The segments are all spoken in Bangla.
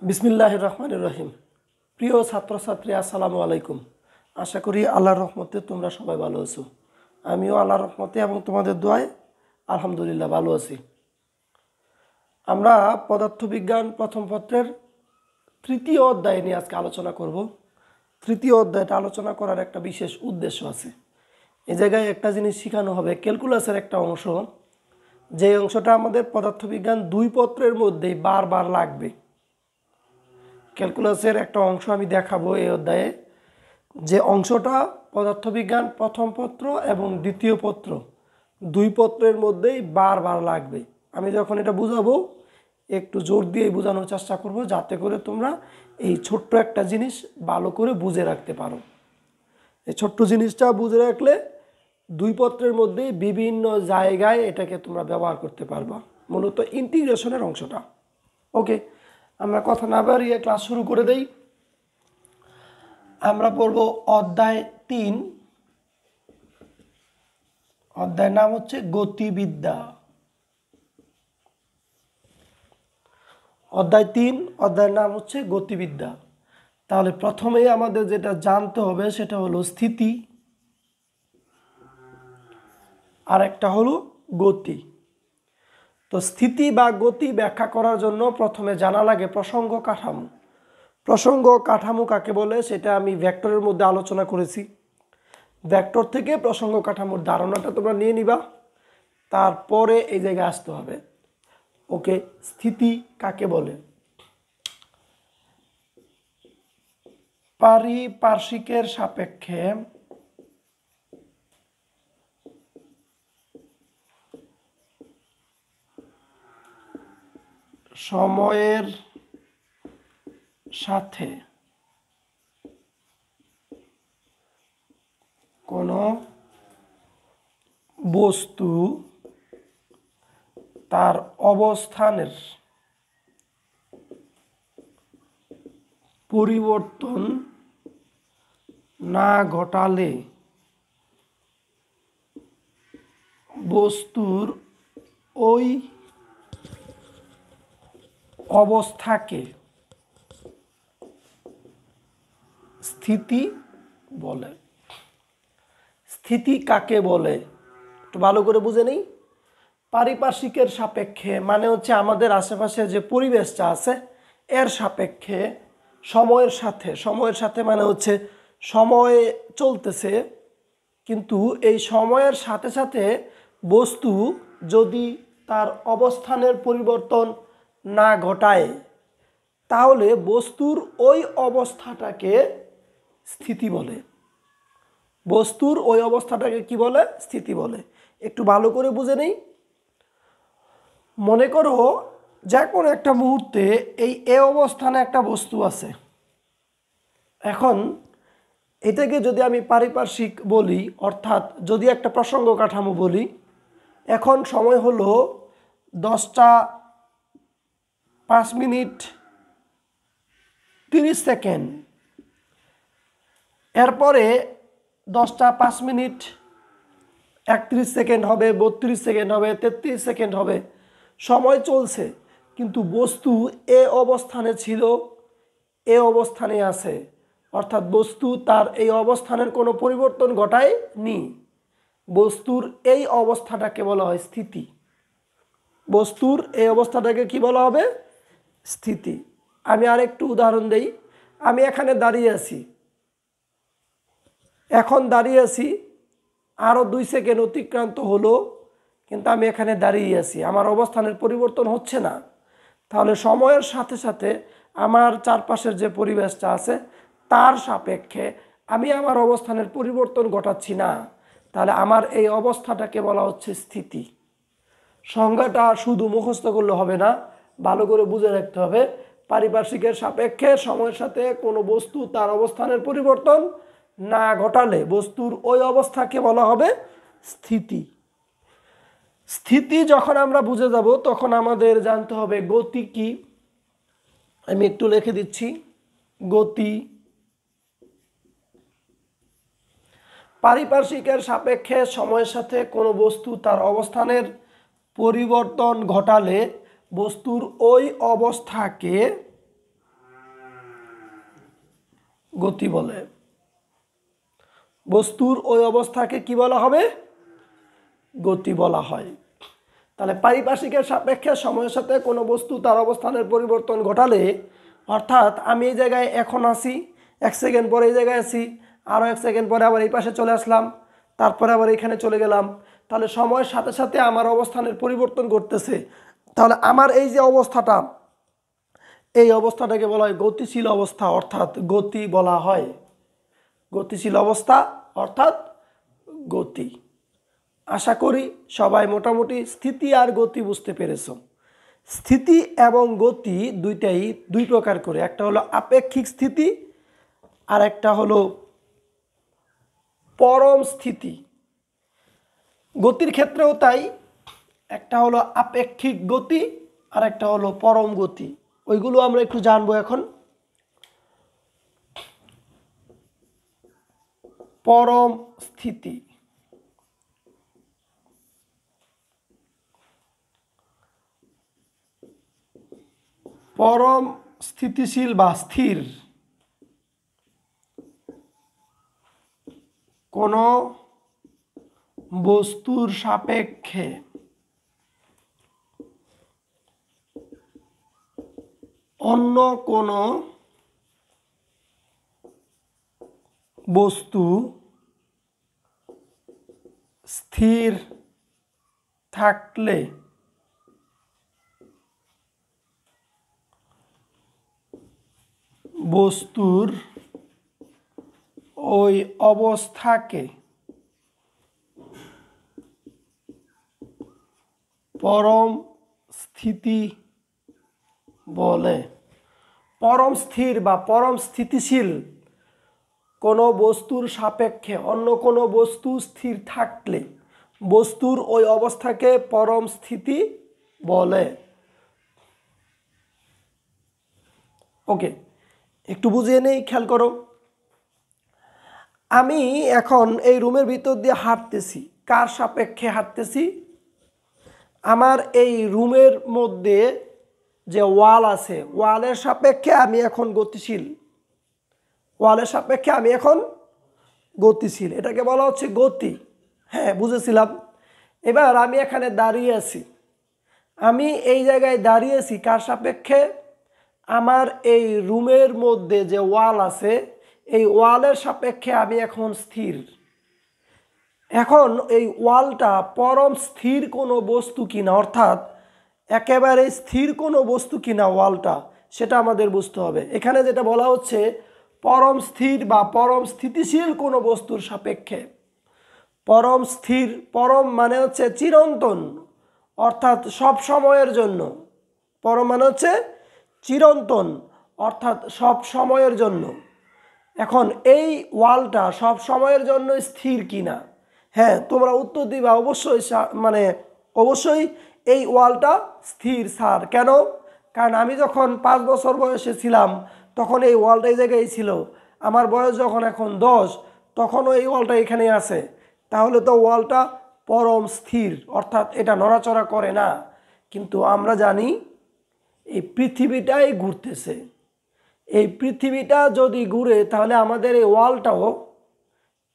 বিসমিল্লাহির রহমানির রহিম। প্রিয় ছাত্রছাত্রী, আসসালামু আলাইকুম। আশা করি আল্লাহর রহমতে তোমরা সবাই ভালো আছো। আমিও আল্লাহর রহমতে এবং তোমাদের দোয়ায় আলহামদুলিল্লাহ ভালো আছি। আমরা পদার্থবিজ্ঞান প্রথম পত্রের তৃতীয় অধ্যায় নিয়ে আজকে আলোচনা করব। তৃতীয় অধ্যায়টা আলোচনা করার একটা বিশেষ উদ্দেশ্য আছে। এই জায়গায় একটা জিনিস শেখানো হবে, ক্যালকুলাসের একটা অংশ, যে অংশটা আমাদের পদার্থবিজ্ঞান 2 পত্রের মধ্যেই বারবার লাগবে। ক্যালকুলাসের একটা অংশ আমি দেখাবো এই অধ্যায়ে, যে অংশটা পদার্থবিজ্ঞান প্রথম পত্র এবং দ্বিতীয় পত্র 2 পত্রের মধ্যেই বারবার লাগবে। আমি যখন এটা বুঝাবো একটু জোর দিয়ে বোঝানোর চেষ্টা করব, যাতে করে তোমরা এই ছোট্ট একটা জিনিস ভালো করে বুঝে রাখতে পারো। এই ছোট্ট জিনিসটা বুঝে রাখলে 2 পত্রের মধ্যেই বিভিন্ন জায়গায় এটাকে তোমরা ব্যবহার করতে পারবা, মূলত ইন্টিগ্রেশনের অংশটা। ওকে, আমরা কথা না বাড়িয়ে ক্লাস শুরু করে দেই। আমরা পড়ব অধ্যায় 3। অধ্যায়ের নাম হচ্ছে গতিবিদ্যা। অধ্যায় 3, অধ্যায়ের নাম হচ্ছে গতিবিদ্যা। তাহলে প্রথমেই আমাদের যেটা জানতে হবে সেটা হলো স্থিতি, আর একটা হলো গতি। তো স্থিতি বা গতি ব্যাখ্যা করার জন্য প্রথমে জানা লাগে প্রসঙ্গ কাঠামো। প্রসঙ্গ কাঠামো কাকে বলে সেটা আমি ভেক্টরের মধ্যে আলোচনা করেছি। ভেক্টর থেকে প্রসঙ্গ কাঠামোর ধারণাটা তোমরা নিয়ে নিবা, তারপরে এই জায়গায় আসতে হবে। ওকে, স্থিতি কাকে বলে? পারিপার্শ্বিকের সাপেক্ষে সময়ের সাথে কোনো বস্তু তার অবস্থানের পরিবর্তন না ঘটালে বস্তুর ওই অবস্থাকে স্থিতি বলে। স্থিতি কাকে বলে একটু ভালো করে বুঝে নেই। পারিপার্শ্বিকের সাপেক্ষে মানে হচ্ছে আমাদের আশেপাশে যে পরিবেশটা আছে এর সাপেক্ষে, সময়ের সাথে। সময়ের সাথে মানে হচ্ছে সময় চলতেছে, কিন্তু এই সময়ের সাথে সাথে বস্তু যদি তার অবস্থানের পরিবর্তন না ঘটায়, তাহলে বস্তুর ওই অবস্থাটাকে স্থিতি বলে। বস্তুর ওই অবস্থাটাকে কি বলে? স্থিতি বলে। একটু ভালো করে বুঝে নেই। মনে করো যে কোনো একটা মুহূর্তে এ অবস্থানে একটা বস্তু আছে। এখন এটাকে যদি আমি পারিপার্শ্বিক বলি, অর্থাৎ যদি একটা প্রসঙ্গ কাঠামো বলি, এখন সময় হলো 10টা 5 মিনিট 30 সেকেন্ড। এরপরে 10টা 5 মিনিট 31 সেকেন্ড হবে, 32 সেকেন্ড হবে, 33 সেকেন্ড হবে। সময় চলছে, কিন্তু বস্তু এ অবস্থানে ছিল, এ অবস্থানে আছে, অর্থাৎ বস্তু তার এই অবস্থানের কোনো পরিবর্তন ঘটায়নি। বস্তুর এই অবস্থাটাকে বলা হয় স্থিতি। বস্তুর এই অবস্থাটাকে কি বলা হবে? স্থিতি। আমি আরেকটু উদাহরণ দেই। আমি এখানে দাঁড়িয়ে আছি, এখন দাঁড়িয়ে আছি, আরও 2 সেকেন্ড অতিক্রান্ত হলো, কিন্তু আমি এখানে দাঁড়িয়ে আছি, আমার অবস্থানের পরিবর্তন হচ্ছে না। তাহলে সময়ের সাথে সাথে আমার চারপাশের যে পরিবেশটা আছে তার সাপেক্ষে আমি আমার অবস্থানের পরিবর্তন ঘটাচ্ছি না। তাহলে আমার এই অবস্থাটাকে বলা হচ্ছে স্থিতি। সংজ্ঞাটা শুধু মুখস্থ করলে হবে না, ভালো করে বুঝে রাখতে হবে। পারিপার্শ্বিকের সাপেক্ষে সময়ের সাথে কোনো বস্তু তার অবস্থানের পরিবর্তন না ঘটালে বস্তুর ওই অবস্থাকে বলা হবে স্থিতি। স্থিতি যখন আমরা বুঝে যাব তখন আমাদের জানতে হবে গতি কি। আমি একটু লিখে দিচ্ছি। গতি পারিপার্শ্বিকের সাপেক্ষে সময়ের সাথে কোনো বস্তু তার অবস্থানের পরিবর্তন ঘটালে বস্তুর ওই অবস্থাকে গতি বলে। বস্তুর ওই অবস্থাকে কি বলা হবে? গতি বলা হয়। তাহলে পারিপার্শ্বিকের সাপেক্ষে সময়ের সাথে কোনো বস্তু তার অবস্থানের পরিবর্তন ঘটালে, অর্থাৎ আমি এই জায়গায় এখন আছি, 1 সেকেন্ড পরে এই জায়গায় আছি, আরও 1 সেকেন্ড পরে আবার এই পাশে চলে আসলাম, তারপরে আবার এখানে চলে গেলাম, তাহলে সময়ের সাথে সাথে আমার অবস্থানের পরিবর্তন ঘটতেছে। তাহলে আমার এই যে অবস্থাটা, এই অবস্থাটাকে বলা হয় গতিশীল অবস্থা, অর্থাৎ গতি বলা হয়। গতিশীল অবস্থা অর্থাৎ গতি। আশা করি সবাই মোটামুটি স্থিতি আর গতি বুঝতে পেরেছো। স্থিতি এবং গতি দুইটাই দুই প্রকার করে, একটা হলো আপেক্ষিক স্থিতি আর একটা হলো পরম স্থিতি। গতির ক্ষেত্রেও তাই, একটা হলো আপেক্ষিক গতি আর একটা হলো পরম গতি। ওইগুলো আমরা একটু জানবো এখন। পরম স্থিতি, পরম স্থিতিশীল বা স্থির কোনো বস্তুর সাপেক্ষে অন্য কোনো বস্তু স্থির থাকলে বস্তুর ওই অবস্থাকে পরম স্থিতি বলে। পরম স্থির বা পরম স্থিতিশীল কোনো বস্তুর সাপেক্ষে অন্য কোনো বস্তু স্থির থাকলে বস্তুর ওই অবস্থাকে পরম স্থিতি বলে। ওকে, একটু বুঝিয়ে নেই, খেয়াল করো। আমি এখন এই রুমের ভিতর দিয়ে হাঁটতেছি, কার সাপেক্ষে হাঁটতেছি? আমার এই রুমের মধ্যে যে ওয়াল আছে, ওয়ালের সাপেক্ষে আমি এখন গতিশীল। ওয়ালের সাপেক্ষে আমি এখন গতিশীল, এটাকে বলা হচ্ছে গতি। হ্যাঁ, বুঝেছিলাম। এবার আমি এখানে দাঁড়িয়ে আছি, আমি এই জায়গায় দাঁড়িয়েছি কার সাপেক্ষে? আমার এই রুমের মধ্যে যে ওয়াল আছে, এই ওয়ালের সাপেক্ষে আমি এখন স্থির। এখন এই ওয়ালটা পরম স্থির কোনো বস্তু কিনা, অর্থাৎ একেবারে স্থির কোনো বস্তু কিনা ওয়ালটা, সেটা আমাদের বুঝতে হবে। এখানে যেটা বলা হচ্ছে পরম স্থির বা পরম স্থিতিশীল কোনো বস্তুর সাপেক্ষে। পরম স্থির, পরম মানে হচ্ছে চিরন্তন, অর্থাৎ সব সময়ের জন্য। পরম মানে হচ্ছে চিরন্তন, অর্থাৎ সব সময়ের জন্য। এখন এই ওয়ালটা সব সময়ের জন্য স্থির কিনা? হ্যাঁ, তোমরা উত্তর দিবা অবশ্যই, মানে অবশ্যই এই ওয়ালটা স্থির স্যার। কেন? কারণ আমি যখন 5 বছর বয়সে ছিলাম তখন এই ওয়ালটা এই জায়গায় ছিল। আমার বয়স যখন এখন 10, তখনও এই ওয়ালটা এখানে আছে। তাহলে তো ওয়ালটা পরম স্থির, অর্থাৎ এটা নড়াচড়া করে না। কিন্তু আমরা জানি এই পৃথিবীটাই ঘুরতেছে। এই পৃথিবীটা যদি ঘুরে তাহলে আমাদের এই ওয়ালটাও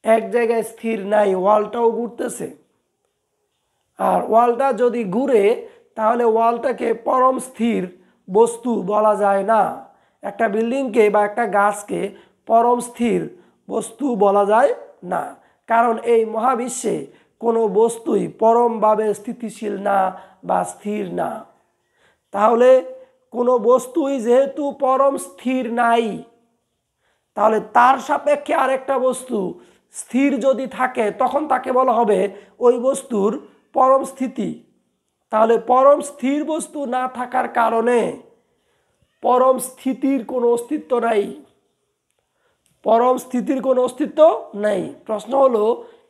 এক জায়গায় স্থির নাই, ওয়ালটাও ঘুরতেছে। আর ওয়ালটা যদি ঘুরে তাহলে ওয়ালটাকে পরম স্থির বস্তু বলা যায় না। একটা বিল্ডিংকে বা একটা গাছকে পরম স্থির বস্তু বলা যায় না, কারণ এই মহাবিশ্বে কোনো বস্তুই পরমভাবে স্থিতিশীল না বা স্থির না। তাহলে কোনো বস্তুই যেহেতু পরম স্থির নাই, তাহলে তার সাপেক্ষে আরেকটা বস্তু স্থির যদি থাকে তখন তাকে বলা হবে ওই বস্তুর পরম স্থিতি। তাহলে পরম স্থির বস্তু না থাকার কারণে পরম স্থিতির কোনো অস্তিত্ব নাই। পরম স্থিতির কোনো অস্তিত্ব নেই। প্রশ্ন হলো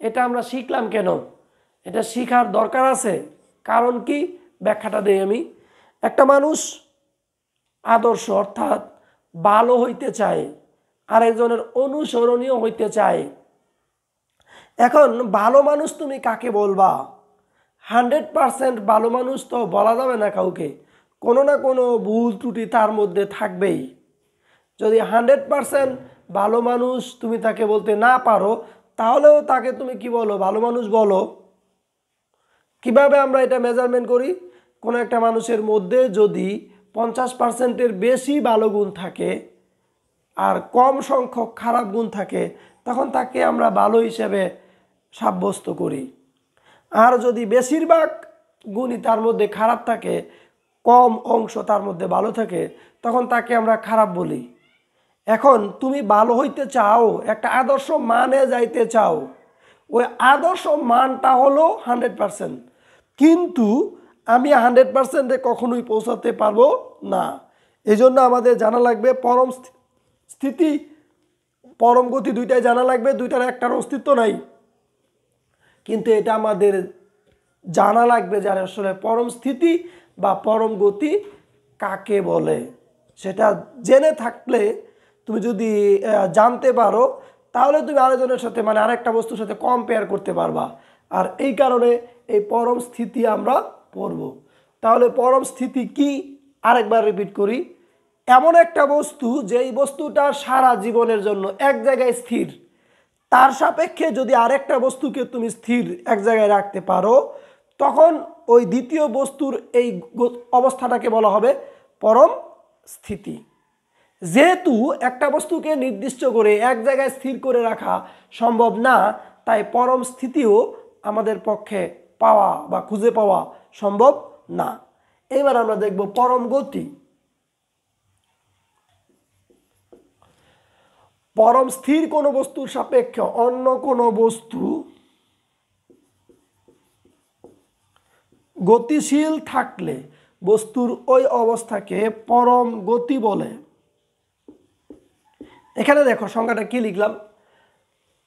এটা আমরা শিখলাম কেন? এটা শিখার দরকার আছে। কারণ কি? ব্যাখ্যাটা দেই আমি। একটা মানুষ আদর্শ অর্থাৎ ভালো হইতে চায়, আরেকজনের অনুসরণীয় হইতে চায়। এখন ভালো মানুষ তুমি কাকে বলবা? 100% ভালো মানুষ তো বলা যাবে না কাউকে, কোনো না কোনো ভুল ত্রুটি তার মধ্যে থাকবেই। যদি 100% ভালো মানুষ তুমি তাকে বলতে না পারো, তাহলেও তাকে তুমি কি বলো? ভালো মানুষ বলো। কিভাবে আমরা এটা মেজারমেন্ট করি? কোনো একটা মানুষের মধ্যে যদি 50%-এর বেশি ভালো গুণ থাকে আর কম সংখ্যক খারাপ গুণ থাকে, তখন তাকে আমরা ভালো হিসেবে সাব্যস্ত করি। আর যদি বেশিরভাগ গুণই তার মধ্যে খারাপ থাকে, কম অংশ তার মধ্যে ভালো থাকে, তখন তাকে আমরা খারাপ বলি। এখন তুমি ভালো হইতে চাও, একটা আদর্শ মানে যাইতে চাও, ওই আদর্শ মানটা হলো 100%, কিন্তু আমি 100%-এ কখনোই পৌঁছাতে পারবো না। এই জন্য আমাদের জানা লাগবে পরম স্থিতি, পরম গতি, দুইটাই জানা লাগবে। দুইটার একটার অস্তিত্ব নাই, কিন্তু এটা আমাদের জানা লাগবে যে আসলে পরম স্থিতি বা পরম গতি কাকে বলে। সেটা জেনে থাকলে, তুমি যদি জানতে পারো, তাহলে তুমি আরেকজনের সাথে মানে আরেকটা বস্তুর সাথে কম্পেয়ার করতে পারবা। আর এই কারণে এই পরম স্থিতি আমরা পড়ব। তাহলে পরম স্থিতি কি? আরেকবার রিপিট করি। এমন একটা বস্তু যেই বস্তুটা সারা জীবনের জন্য এক জায়গায় স্থির, তার সাপেক্ষে যদি আরেকটা বস্তুকে তুমি স্থির এক জায়গায় রাখতে পারো, তখন ওই দ্বিতীয় বস্তুর এই অবস্থাটাকে বলা হবে পরম স্থিতি। যেহেতু একটা বস্তুকে নির্দিষ্ট করে এক জায়গায় স্থির করে রাখা সম্ভব না, তাই পরম স্থিতিও আমাদের পক্ষে পাওয়া বা খুঁজে পাওয়া সম্ভব না। এবার আমরা দেখব পরম গতি। পরম স্থির কোনো বস্তুর সাপেক্ষে অন্য কোনো বস্তু গতিশীল থাকলে বস্তুর ওই অবস্থাকে পরম গতি বলে। এখানে দেখো সংজ্ঞাটা কি লিখলাম।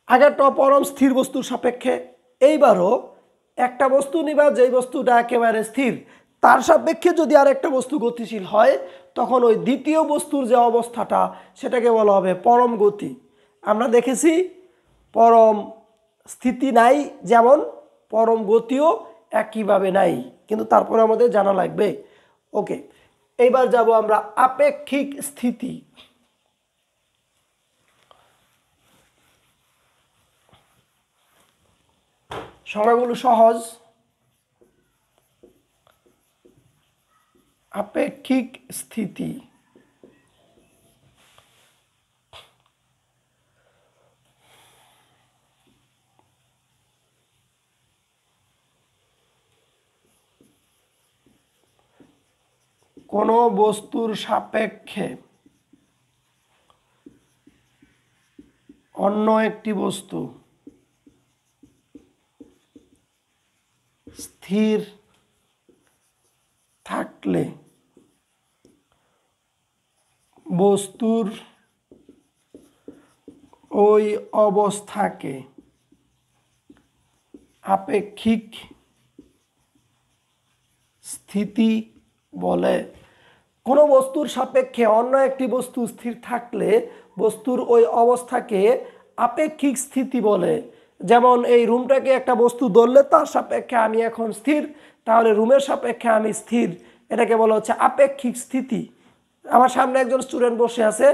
আগেরটা পরম স্থির বস্তুর সাপেক্ষে, এইবারও একটা বস্তু নিবা যেই বস্তুটা একেবারে স্থির, তার সাপেক্ষে যদি আর একটা বস্তু গতিশীল হয়, তখন ওই দ্বিতীয় বস্তুর যে অবস্থাটা সেটাকে বলা হবে পরম গতি। আমরা দেখেছি পরম স্থিতি নাই, যেমন পরম গতিও একইভাবে নাই, কিন্তু তারপরে আমাদের জানা লাগবে। ওকে, এইবার যাব আমরা আপেক্ষিক স্থিতি। সংজ্ঞাগুলো সহজ। আপেক্ষিক স্থিতি কোনো বস্তুর সাপেক্ষে অন্য একটি বস্তু স্থির থাকলে বস্তুর ওই অবস্থাকে আপেক্ষিক স্থিতি বলে। কোনো বস্তুর সাপেক্ষে অন্য একটি বস্তু স্থির থাকলে বস্তুর ওই অবস্থাকে আপেক্ষিক স্থিতি বলে। যেমন এই রুমটাকে একটা বস্তু ধরলে তার সাপেক্ষে আমি এখন স্থির, তাহলে রুমের সাপেক্ষে আমি স্থির, এটাকে বলা হচ্ছে আপেক্ষিক স্থিতি। আমার সামনে একজন স্টুডেন্ট বসে আছে,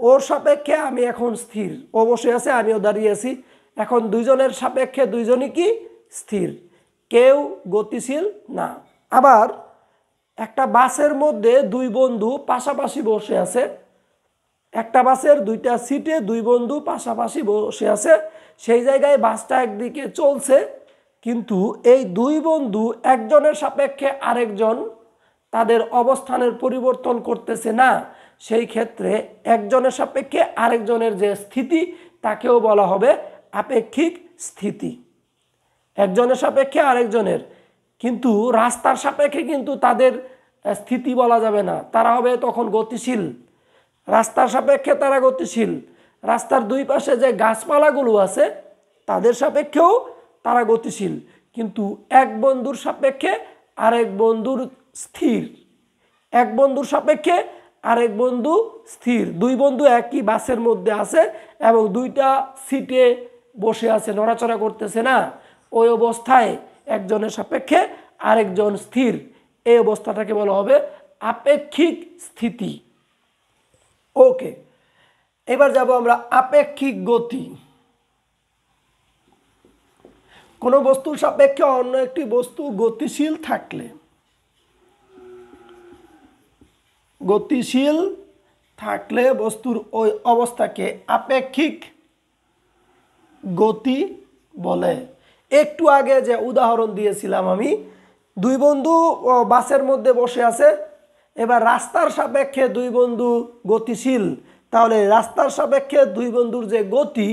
ওর সাপেক্ষে আমি এখন স্থির, ও বসে আছে আমিও দাঁড়িয়ে আছি, এখন দুইজনের সাপেক্ষে দুইজনই কি স্থির, কেউ গতিশীল না। আবার একটা বাসের মধ্যে দুই বন্ধু পাশাপাশি বসে আছে, একটা বাসের দুইটা সিটে দুই বন্ধু পাশাপাশি বসে আছে, সেই জায়গায় বাসটা একদিকে চলছে, কিন্তু এই দুই বন্ধু একজনের সাপেক্ষে আরেকজন তাদের অবস্থানের পরিবর্তন করতেছে না, সেই ক্ষেত্রে একজনের সাপেক্ষে আরেকজনের যে স্থিতি তাকেও বলা হবে আপেক্ষিক স্থিতি। একজনের সাপেক্ষে আরেকজনের, কিন্তু রাস্তার সাপেক্ষে কিন্তু তাদের স্থিতি বলা যাবে না, তারা হবে তখন গতিশীল। রাস্তার সাপেক্ষে তারা গতিশীল, রাস্তার দুই পাশে যে গাছপালাগুলো আছে তাদের সাপেক্ষেও তারা গতিশীল, কিন্তু এক বন্ধুর সাপেক্ষে আরেক বন্ধুর স্থির, এক বন্ধুর সাপেক্ষে আরেক বন্ধু স্থির। দুই বন্ধু একই বাসের মধ্যে আছে এবং দুইটা সিটে বসে আছে, নড়াচড়া করতেছে না, ওই অবস্থায় একজনের সাপেক্ষে আরেকজন স্থির, এই অবস্থাটাকে বলা হবে আপেক্ষিক স্থিতি। ওকে, এবার যাব আমরা আপেক্ষিক গতি। কোনো বস্তুর সাপেক্ষে অন্য একটি বস্তু গতিশীল থাকলে, গতিশীল থাকলে বস্তুর ওই অবস্থাকে আপেক্ষিক গতি বলে। একটু আগে যে উদাহরণ দিয়েছিলাম আমি, দুই বন্ধু বাসের মধ্যে বসে আছে, এবার রাস্তার সাপেক্ষে দুই বন্ধু গতিশীল, তাহলে রাস্তার সাপেক্ষে দুই বন্ধুর যে গতি,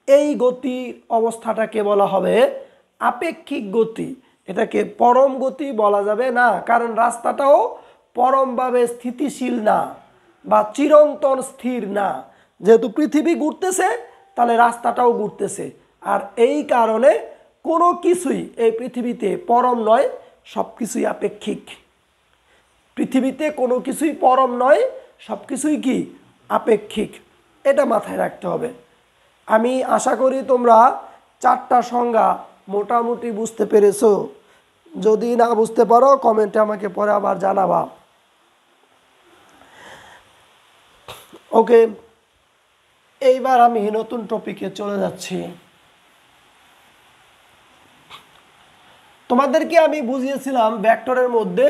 এই গতি অবস্থাটাকে বলা হবে আপেক্ষিক গতি। এটাকে পরম গতি বলা যাবে না, কারণ রাস্তাটাও পরমভাবে স্থিতিশীল না বা চিরন্তন স্থির না। যেহেতু পৃথিবী ঘুরতেছে, তাহলে রাস্তাটাও ঘুরতেছে, আর এই কারণে কোনো কিছুই এই পৃথিবীতে পরম নয়, সব কিছুই আপেক্ষিক। পৃথিবীতে কোনো কিছুই পরম নয়, সব কিছুই কি আপেক্ষিক, এটা মাথায় রাখতে হবে। আমি আশা করি তোমরা চারটা সংজ্ঞা মোটামুটি বুঝতে পেরেছো। যদি না বুঝতে পারো কমেন্টে আমাকে পরে আবার জানাবা। ওকে, এইবার আমি নতুন টপিকে চলে যাচ্ছি। তোমাদেরকে আমি বুঝিয়েছিলাম ভেক্টরের মধ্যে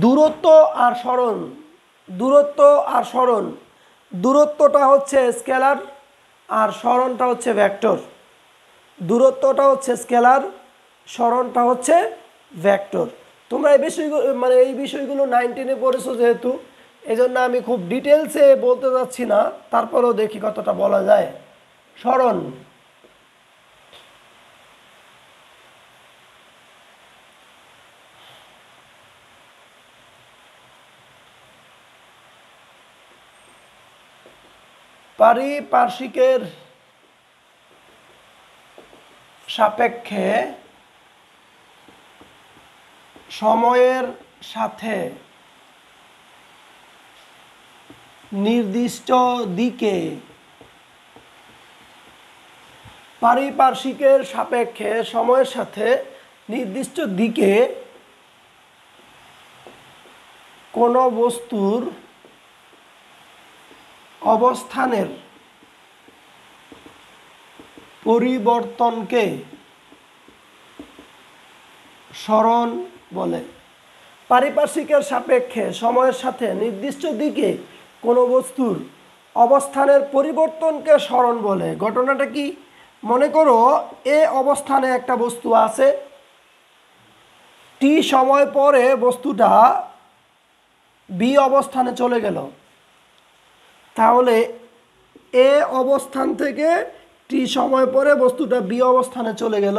দূরত্ব আর সরণ। দূরত্ব আর সরণ, দূরত্বটা হচ্ছে স্কেলার আর সরণটা হচ্ছে ভেক্টর। দূরত্বটা হচ্ছে স্কেলার, সরণটা হচ্ছে ভেক্টর। তোমরা এই বিষয়গুলো এই বিষয়গুলো 9-10-এ পড়েছো যেহেতু, এই জন্য আমি খুব ডিটেলসে বলতে যাচ্ছি না, তারপরেও দেখি কতটা বলা যায়। সরণ, পারিপার্শ্বিকের সাপেক্ষে সময়ের সাথে নির্দিষ্ট দিকে, পারিপার্শ্বিকের সাপেক্ষে সময়ের সাথে নির্দিষ্ট দিকে কোনো বস্তুর অবস্থানের পরিবর্তনকে সরণ বলে। পারিপার্শ্বিকের সাপেক্ষে সময়ের সাথে নির্দিষ্ট দিকে কোনো বস্তুর অবস্থানের পরিবর্তনকে সরণ বলে। ঘটনাটা কি? মনে করো এ অবস্থানে একটা বস্তু আছে, টি সময় পরে বস্তুটা বি অবস্থানে চলে গেল, তাহলে এ অবস্থান থেকে টি সময় পরে বস্তুটা বি অবস্থানে চলে গেল,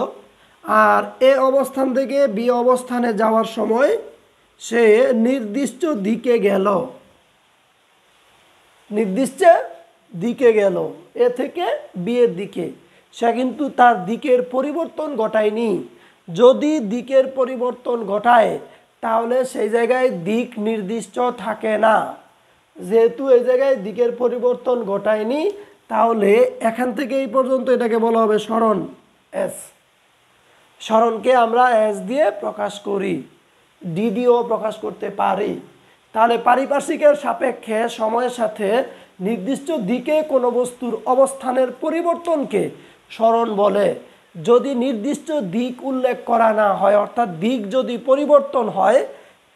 আর এ অবস্থান থেকে বি অবস্থানে যাওয়ার সময় সে নির্দিষ্ট দিকে গেল, নির্দিষ্ট দিকে গেল, এ থেকে বি এর দিকে। সে কিন্তু তার দিকের পরিবর্তন ঘটায়নি। যদি দিকের পরিবর্তন ঘটায় তাহলে সেই জায়গায় দিক নির্দিষ্ট থাকে না। যেহেতু এই জায়গায় দিকের পরিবর্তন ঘটায়নি, তাহলে এখান থেকে এই পর্যন্ত এটাকে বলা হবে সরণ, এস। সরণকে আমরা এস দিয়ে প্রকাশ করি, ডি দিয়েও প্রকাশ করতে পারি। তাহলে পারিপার্শ্বিকের সাপেক্ষে সময়ের সাথে নির্দিষ্ট দিকে কোনো বস্তুর অবস্থানের পরিবর্তনকে সরণ বলে। যদি নির্দিষ্ট দিক উল্লেখ করা না হয়, অর্থাৎ দিক যদি পরিবর্তন হয়,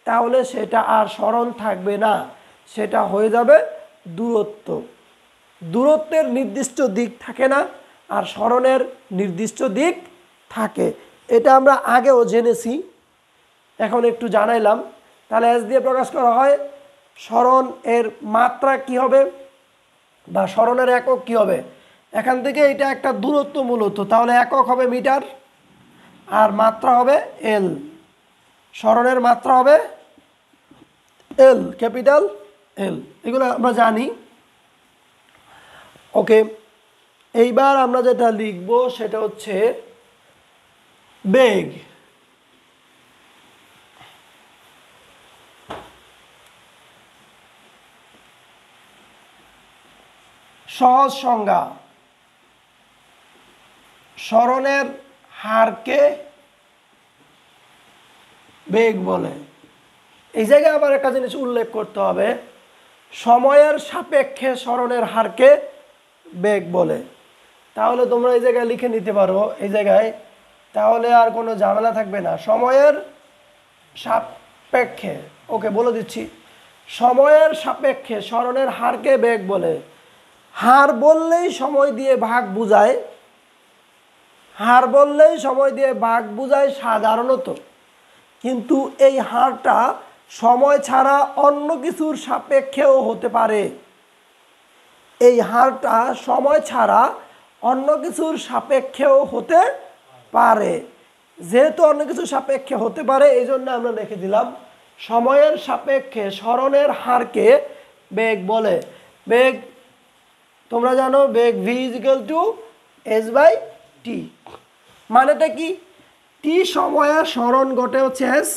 তাহলে সেটা আর সরণ থাকবে না, সেটা হয়ে যাবে দূরত্ব। দূরত্বের নির্দিষ্ট দিক থাকে না, আর সরণের নির্দিষ্ট দিক থাকে। এটা আমরা আগেও জেনেছি, এখন একটু জানাইলাম। তাহলে এস দিয়ে প্রকাশ করা হয়। সরণ এর মাত্রা কি হবে বা সরণের একক কি হবে? এখান থেকে এটা একটা দূরত্ব মূলত, তাহলে একক হবে মিটার আর মাত্রা হবে এল। সরণের মাত্রা হবে এল, ক্যাপিটাল এল, এগুলো আমরা জানি। ওকে, এইবার আমরা যেটা লিখব সেটা হচ্ছে বেগ। সহজ সংজ্ঞা, সরণের হারকে বেগ বলে। এই জায়গায় আবার একটা জিনিস উল্লেখ করতে হবে, সময়ের সাপেক্ষে সরণের হারকে বেগ বলে। তাহলে তোমরা এই জায়গায় লিখে নিতে পারো, এই জায়গায়, তাহলে আর কোনো ঝামেলা থাকবে না। সময়ের সাপেক্ষে, ওকে বলে দিচ্ছি, সময়ের সাপেক্ষে সরণের হারকে বেগ বলে। হার বললেই সময় দিয়ে ভাগ বুঝায়, হার বললেই সময় দিয়ে ভাগ বুঝায় সাধারণত, কিন্তু এই হারটা সময় ছাড়া অন্য কিছুর সাপেক্ষেও হতে পারে। এই হারটা সময় ছাড়া অন্য কিছুর সাপেক্ষেও হতে পারে। যেহেতু অন্য কিছুর সাপেক্ষে হতে পারে, এই জন্য আমরা লিখে দিলাম সময়ের সাপেক্ষে সরণের হারকে বেগ বলে। বেগ তোমরা জানো, বেগ v = s/t। মানেটা কি? টি সময়ে সরণ ঘটে হচ্ছে s,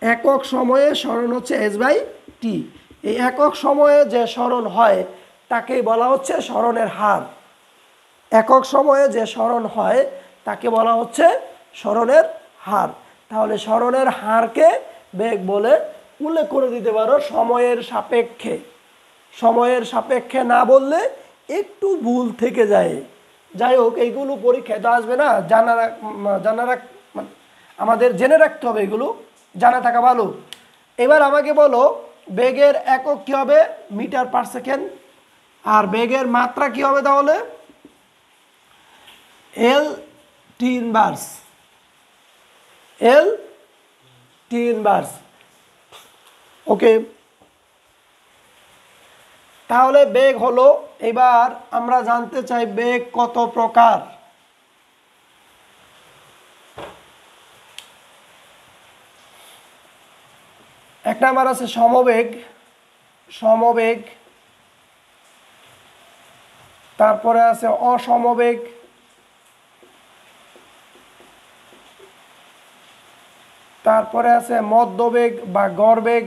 একক সময়ে সরণ হচ্ছে s/t। এই একক সময়ে যে সরণ হয় তাকেই বলা হচ্ছে সরণের হার। একক সময়ে যে সরণ হয় তাকে বলা হচ্ছে সরণের হার। তাহলে সরণের হারকে বেগ বলে উল্লেখ করে দিতে পারো সময়ের সাপেক্ষে। সময়ের সাপেক্ষে না বললে একটু ভুল থেকে যায়। যাই হোক, এইগুলো পরীক্ষায় তো আসবে না, আমাদের জেনে রাখতে হবে, এগুলো জানা থাকা ভালো। এবার আমাকে বলো, বেগের একক কী হবে? মিটার/সেকেন্ড। আর বেগের মাত্রা কী হবে তাহলে? L/T⁻, L/T⁻। ওকে, তাহলে বেগ হলো। এবার আমরা জানতে চাই বেগ কত প্রকার। এক নাম্বার আছে সমবেগ, সমবেগ। তারপরে আছে অসমবেগ, তারপরে আছে মধ্যবেগ বা গড়বেগ,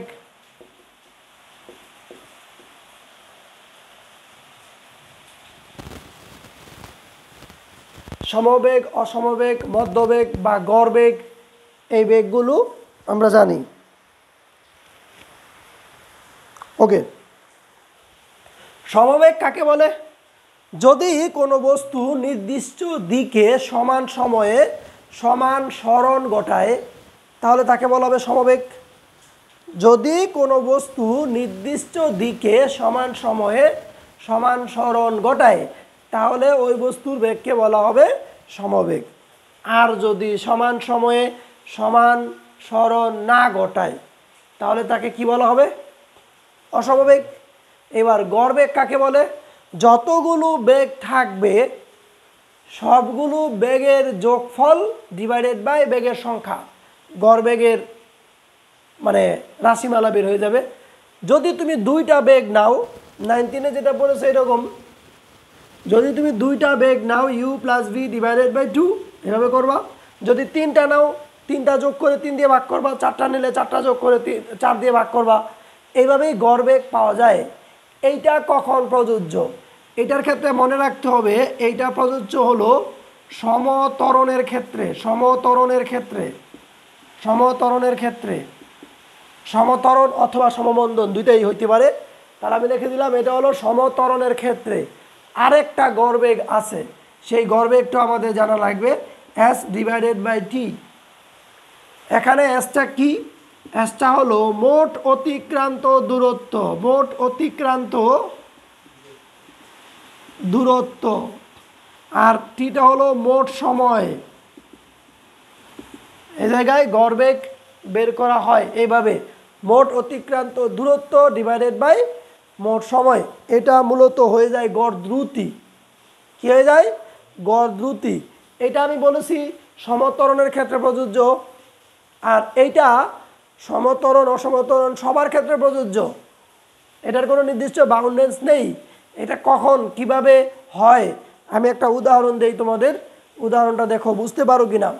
সমবেগ, অসমবেগ, মধ্যবেগ বা গড়বেগ, এই বেগগুলো আমরা জানি। ওকে, সমবেগ কাকে বলে? যদি কোনো বস্তু নির্দিষ্ট দিকে সমান সময়ে সমান সরণ ঘটায় তাহলে তাকে বলা হবে সমবেগ। যদি কোনো বস্তু নির্দিষ্ট দিকে সমান সময়ে সমান সরণ ঘটায় তাহলে ওই বস্তুর বেগকে বলা হবে সমবেগ। আর যদি সমান সময়ে সমান সরণ না ঘটায় তাহলে তাকে কি বলা হবে? অসমবেগ। এবার গড়বেগ কাকে বলে? যতগুলো বেগ থাকবে সবগুলো বেগের যোগফল ডিভাইডেড বাই বেগের সংখ্যা, গড়বেগের মানে রাশিমালা বের হয়ে যাবে। যদি তুমি দুইটা বেগ নাও, 19-এ যেটা পড়েছে এরকম, যদি তুমি দুইটা বেগ নাও u+v/2 এভাবে করবা। যদি তিনটা নাও, তিনটা যোগ করে 3 দিয়ে ভাগ করবা। চারটা নিলে 4টা যোগ করে 4 দিয়ে ভাগ করবা। এইভাবেই গড়বেগ পাওয়া যায়। এইটা কখন প্রযোজ্য? এটার ক্ষেত্রে মনে রাখতে হবে, এইটা প্রযোজ্য হলো সমত্বরণের ক্ষেত্রে। সমত্বরণের ক্ষেত্রে, সমত্বরণের ক্ষেত্রে, সমত্বরণ অথবা সমমন্দন দুইটাই হইতে পারে। তাহলে আমি লিখে দিলাম এটা হলো সমত্বরণের ক্ষেত্রে। আরেকটা গড়বেগ আছে, সেই গড়বেগটা আমাদের জানা লাগবে, s/t। এখানে এসটা কি? এসটা হলো মোট অতিক্রান্ত দূরত্ব, মোট অতিক্রান্ত দূরত্ব। আর টিটা হলো মোট সময়। এই জায়গায় গড়বেগ বের করা হয় এইভাবে, মোট অতিক্রান্ত দূরত্ব ডিভাইডেড বাই মোট সময়। এটা মূলত হয়ে যায় গড় দ্রুতি। কী হয়ে যায়? গড় দ্রুতি। এটা আমি বলেছি সমত্বরণের ক্ষেত্রে প্রযোজ্য। আর এইটা সমত্বরণ অসমত্বরণ সবার ক্ষেত্রে প্রযোজ্য। এটার কোনো নির্দিষ্ট বাউন্ডেন্স নেই। এটা কখন কিভাবে হয় আমি একটা উদাহরণ দেই তোমাদের। উদাহরণটা দেখো, বুঝতে পারো কিনা।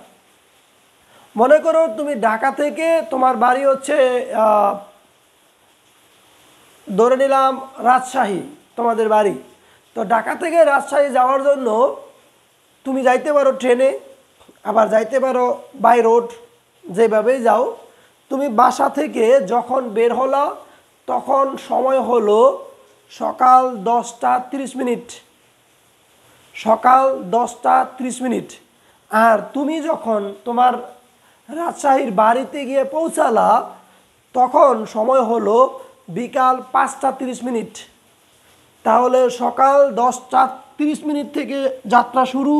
মনে করো তুমি ঢাকা থেকে, তোমার বাড়ি হচ্ছে ধরে নিলাম রাজশাহী, তোমাদের বাড়ি। তো ঢাকা থেকে রাজশাহী যাওয়ার জন্য তুমি যাইতে পারো ট্রেনে, আবার যাইতে পারো বাই রোড, যেভাবেই যাও। তুমি বাসা থেকে যখন বের হলা তখন সময় হলো সকাল 10টা 30 মিনিট, সকাল 10টা 30 মিনিট। আর তুমি যখন তোমার রাজশাহীর বাড়িতে গিয়ে পৌঁছালা তখন সময় হলো বিকাল 5টা 30 মিনিট। তাহলে সকাল 10টা 30 মিনিট থেকে যাত্রা শুরু,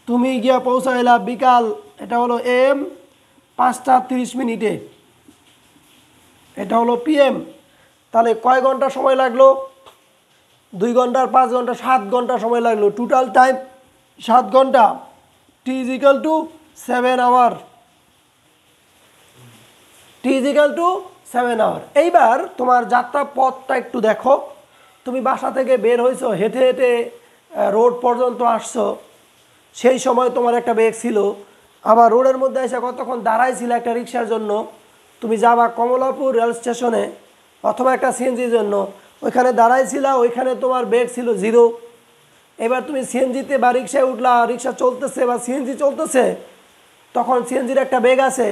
তুমি গিয়ে পৌঁছাইলা বিকাল, এটা হলো এম, 5টা 30 মিনিটে, এটা হলো পিএম। তাহলে কয় ঘন্টা সময় লাগলো? 2 ঘন্টা, 5 ঘন্টা, 7 ঘন্টা সময় লাগলো। টোটাল টাইম 7 ঘন্টা। T is equal to 7 hour, T is equal to 7 hour. এইবার তোমার যাত্রা পথটা একটু দেখো। তুমি বাসা থেকে বের হয়েছো, হেঁটে হেঁটে রোড পর্যন্ত আসছো, সেই সময় তোমার একটা ব্যাগ ছিল। আবার রোডের মধ্যে এসে কতক্ষণ দাঁড়াইছিল একটা রিক্সার জন্য। তুমি যাবা কমলাপুর রেল স্টেশনে অথবা একটা সিএনজির জন্য, ওইখানে দাঁড়াইছিলা, ওইখানে তোমার ব্যাগ ছিল 0। এবার তুমি সিএনজিতে বা রিক্সায় উঠলা, রিক্সা চলতেছে বা সিএনজি চলতেছে, তখন সিএনজির একটা ব্যাগ আছে।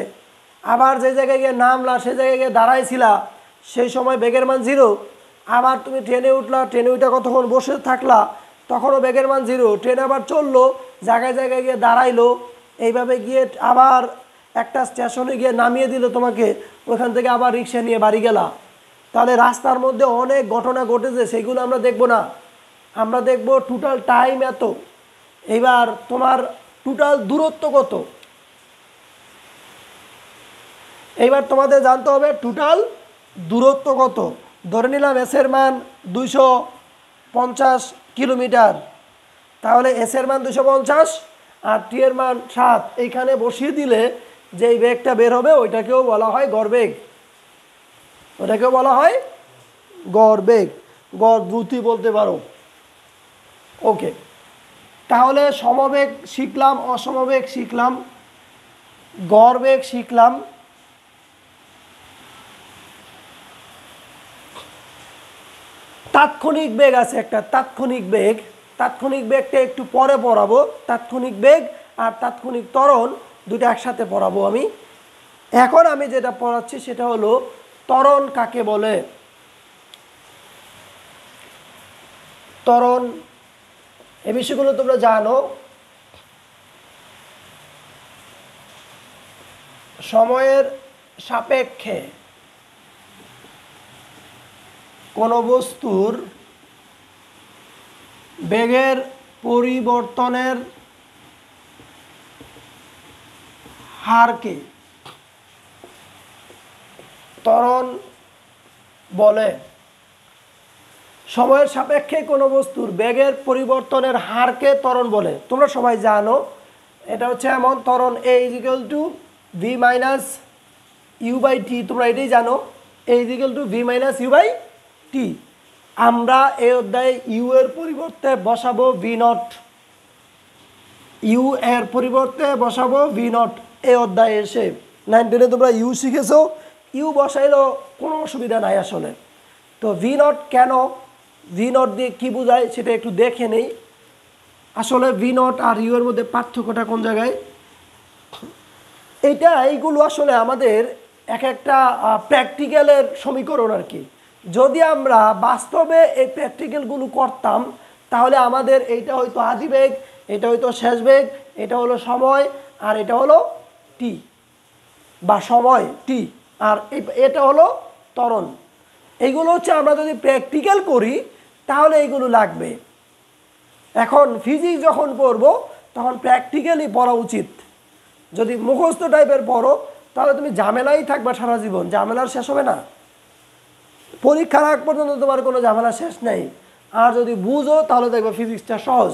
আবার যে জায়গায় গিয়ে নামলা, সেই জায়গায় গিয়ে দাঁড়াইছিলা, সেই সময় ব্যাগের মান 0। আবার তুমি ট্রেনে উঠলা, ট্রেনে উঠে কতক্ষণ বসে থাকলা, তখনও ব্যাগের মান 0। ট্রেন আবার চললো, জায়গায় জায়গায় গিয়ে দাঁড়াইলো, এইভাবে গিয়ে আবার একটা স্টেশনে গিয়ে নামিয়ে দিল তোমাকে, ওইখান থেকে আবার রিক্সা নিয়ে বাড়ি গেলা। তাহলে রাস্তার মধ্যে অনেক ঘটনা ঘটেছে, সেগুলো আমরা দেখব না, আমরা দেখব টোটাল টাইম এত। এইবার তোমার টোটাল দূরত্ব কত, এইবার তোমাদের জানতে হবে টোটাল দূরত্ব কত। ধরে নিলাম এসের মান 250 কিলোমিটার, তাহলে এসের মান 250 আর টি এর মান 7, এইখানে বসিয়ে দিলে যেই বেগটা বের হবে ওইটাকেও বলা হয় গড়বেগ, ওটাকেও বলা হয় গড়বেগ, গড় দ্রুতি বলতে পারো। ওকে, তাহলে সমবেগ শিখলাম, অসমবেগ শিখলাম, গড়বেগ শিখলাম। তাৎক্ষণিক বেগ আছে একটা, তাৎক্ষণিক বেগ, তাৎক্ষণিক বেগটা একটু পরে পড়াবো। তাৎক্ষণিক বেগ আর তাৎক্ষণিক ত্বরণ দুটো একসাথে পড়াবো আমি। এখন আমি যেটা পড়াচ্ছি সেটা হলো ত্বরণ কাকে বলে। ত্বরণ, এই বিষয়গুলো তোমরা জানো। সময়ের সাপেক্ষে কোনো বস্তুর বেগের পরিবর্তনের হারকে ত্বরণ বলে। সময়ের সাপেক্ষে কোনো বস্তুর বেগের পরিবর্তনের হারকে ত্বরণ বলে। তোমরা সবাই জানো এটা হচ্ছে এমন, ত্বরণ a = v - u/t, তোমরা এটাই জানো, a = v - u/t। আমরা এই অধ্যায়ে ইউ এর পরিবর্তে বসাবো v0, ইউ এর পরিবর্তে বসাবো v0। এই অধ্যায়ে এসে 9 10 তোমরা ইউ শিখেছো, ইউ বসাইলেও কোনো অসুবিধা নাই আসলে। তো v0 কেন, v0 দিয়ে কী বোঝায় সেটা একটু দেখে নেই। আসলে v0 আর ইউ এর মধ্যে পার্থক্যটা কোন জায়গায়, এইগুলো আসলে আমাদের এক একটা প্র্যাকটিক্যালের সমীকরণ আর কি। যদি আমরা বাস্তবে এই প্র্যাকটিক্যালগুলো করতাম তাহলে আমাদের এইটা হয়তো আদি বেগ, এটা হয়তো শেষ বেগ, এটা হলো সময়, আর এটা হলো টি বা সময় টি, আর এটা হলো ত্বরণ। এইগুলো হচ্ছে আমরা যদি প্র্যাকটিক্যাল করি তাহলে এইগুলো লাগবে। এখন ফিজিক্স যখন পড়বো তখন প্র্যাকটিক্যালি পড়া উচিত। যদি মুখস্থ টাইপের পড়ো তাহলে তুমি ঝামেলাই থাকবে সারা জীবন, ঝামেলার শেষ হবে না, পরীক্ষার আগ পর্যন্ত তোমার কোনো ঝামেলা শেষ নেই। আর যদি বুঝো তাহলে দেখবে ফিজিক্সটা সহজ।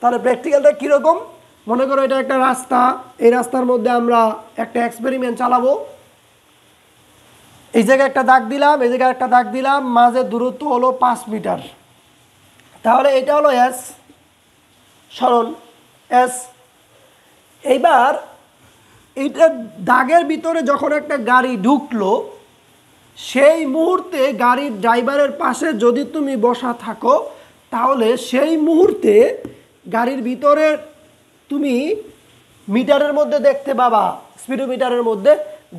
তাহলে প্র্যাকটিক্যালটা কীরকম, মনে করো এটা একটা রাস্তা, এই রাস্তার মধ্যে আমরা একটা এক্সপেরিমেন্ট চালাবো। এই জায়গায় একটা দাগ দিলাম, এই জায়গায় একটা দাগ দিলাম, মাঝের দূরত্ব হলো 5 মিটার। তাহলে এটা হলো এস, সরণ এস। এইবার এইটা দাগের ভিতরে যখন একটা গাড়ি ঢুকলো, সেই মুহূর্তে গাড়ির ড্রাইভারের পাশে যদি তুমি বসা থাকো তাহলে সেই মুহূর্তে গাড়ির ভিতরে তুমি মিটারের মধ্যে দেখতে পাবা, স্পিডোমিটারের মধ্যে,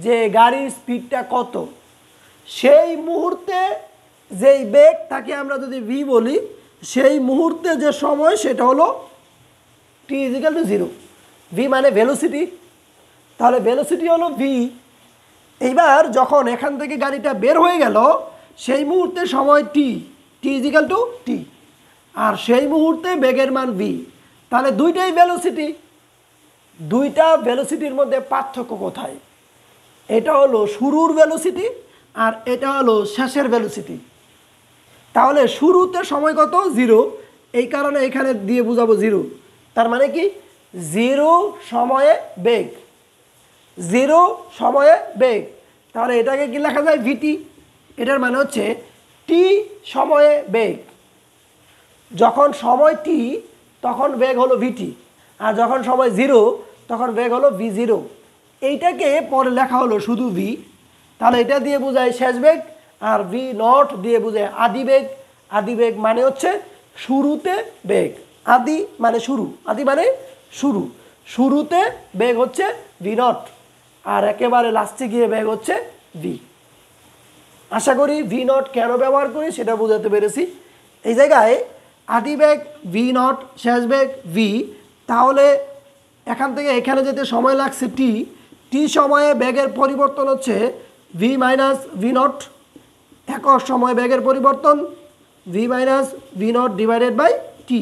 যে গাড়ির স্পিডটা কত। সেই মুহূর্তে যেই বেগ তাকে আমরা যদি ভি বলি, সেই মুহূর্তে যে সময় সেটা হলো টি ইজিক্যাল টু 0। ভি মানে ভেলোসিটি, তাহলে ভেলোসিটি হলো ভি। এইবার যখন এখান থেকে গাড়িটা বের হয়ে গেল সেই মুহূর্তে সময় টি, টি ইজিক্যাল টু টি, আর সেই মুহূর্তে বেগের মান ভি। তাহলে দুইটাই ভেলোসিটি, দুইটা ভেলোসিটির মধ্যে পার্থক্য কোথায়? এটা হলো শুরুর ভেলোসিটি আর এটা হলো শেষের ভেলোসিটি। তাহলে শুরুতে সময় কত? 0, এই কারণে এখানে দিয়ে বুঝাবো 0। তার মানে কি 0 সময়ে বেগ, 0 সময়ে বেগ। তাহলে এটাকে কি লেখা যায়? ভিটি। এটার মানে হচ্ছে টি সময়ে বেগ। যখন সময় টি তখন বেগ হলো ভিটি, আর যখন সময় 0 তখন বেগ হলো ভি 0। এইটাকে পরে লেখা হলো শুধু ভি। তাহলে এটা দিয়ে বোঝায় শেষ বেগ, আর ভি নট দিয়ে বোঝায় আদি বেগ। আদি বেগ মানে হচ্ছে শুরুতে বেগ, আদি মানে শুরু, আদি মানে শুরু, শুরুতে বেগ হচ্ছে ভি নট, আর একেবারে লাস্টে গিয়ে বেগ হচ্ছে ভি। আশা করি ভি নট কেন ব্যবহার করি সেটা বোঝাতে পেরেছি। এই জায়গায় আদি বেগ ভি নট, শেষ বেগ ভি। তাহলে এখান থেকে এখানে যেতে সময় লাগছে টি, টি সময়ে বেগের পরিবর্তন হচ্ছে ভি মাইনাস ভি নট। একক সময় বেগের পরিবর্তন V minus V naught divided by T,